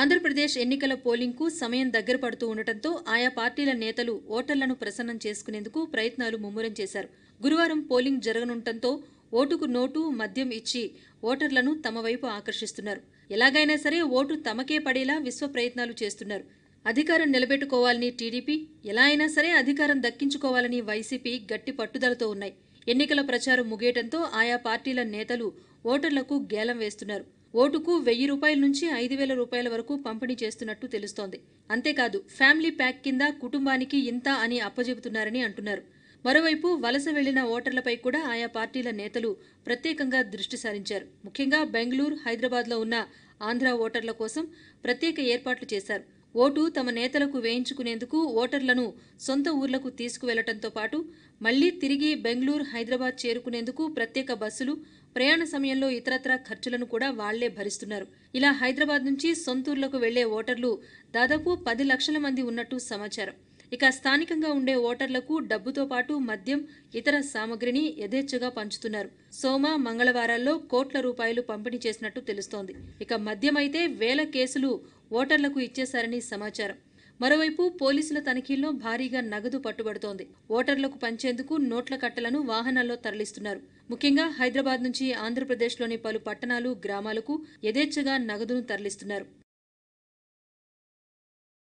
ఆంధ్రప్రదేశ్ ఎన్నికల పోలింగ్కు సమయం దగ్గర పడుతూ ఉండటంతో ఆయా పార్టీల నేతలు ఓటర్లను ప్రసన్నం చేసుకునేందుకు ప్రయత్నాలు ముమ్మరం చేశారు. గురువారం పోలింగ్ జరగనుండటంతో ఓటుకు నోటు, మద్యం ఇచ్చి ఓటర్లను తమ వైపు ఆకర్షిస్తున్నారు. ఎలాగైనా సరే ఓటు తమకే పడేలా విశ్వ ప్రయత్నాలు చేస్తున్నారు. అధికారం నిలబెట్టుకోవాలని టీడీపీ, ఎలా అయినా సరే అధికారం దక్కించుకోవాలని వైసీపీ గట్టి పట్టుదలతో ఉన్నాయి. ఎన్నికల ప్రచారం ముగియటంతో ఆయా పార్టీల నేతలు ఓటర్లకు గేలం వేస్తున్నారు. ఓటుకు 1000 రూపాయల నుంచి 5000 రూపాయల వరకు పంపిణీ చేస్తున్నట్టు తెలుస్తోంది. అంతేకాదు ఫ్యామిలీ ప్యాక్ కింద కుటుంబానికి ఇంత అని అప్పజెబుతున్నారని అంటున్నారు. మరోవైపు వలస వెళ్లిన ఓటర్లపై కూడా ఆయా పార్టీల నేతలు ప్రత్యేకంగా దృష్టి సారించారు. ముఖ్యంగా బెంగళూరు, హైదరాబాద్లో ఉన్న ఆంధ్ర ఓటర్ల కోసం ప్రత్యేక ఏర్పాట్లు చేశారు. ఓటు తమ నేతలకు వేయించుకునేందుకు ఓటర్లను సొంత ఊర్లకు తీసుకువెళ్లటంతో పాటు మళ్లీ తిరిగి బెంగళూరు, హైదరాబాద్ చేరుకునేందుకు ప్రత్యేక బస్సులు, ప్రయాణ సమయంలో ఇతరత్రా ఖర్చులను కూడా వాళ్లే భరిస్తున్నారు. ఇలా హైదరాబాద్ నుంచి సొంతూర్లకు వెళ్లే ఓటర్లు దాదాపు 10 లక్షల మంది ఉన్నట్టు సమాచారం. ఇక స్థానికంగా ఉండే ఓటర్లకు డబ్బుతో పాటు మద్యం, ఇతర సామగ్రిని యథేచ్ఛగా పంచుతున్నారు. సోమ, మంగళవారాల్లో కోట్ల రూపాయలు పంపిణీ చేసినట్టు తెలుస్తోంది. ఇక మద్యం అయితే 1000 కేసులు ఓటర్లకు ఇచ్చేశారని సమాచారం. మరోవైపు పోలీసుల తనిఖీల్లో భారీగా నగదు పట్టుబడుతోంది. ఓటర్లకు పంచేందుకు నోట్ల కట్టలను వాహనాల్లో తరలిస్తున్నారు. ముఖ్యంగా హైదరాబాద్ నుంచి ఆంధ్రప్రదేశ్లోని పలు పట్టణాలు, గ్రామాలకు యథేచ్ఛగా నగదును తరలిస్తున్నారు.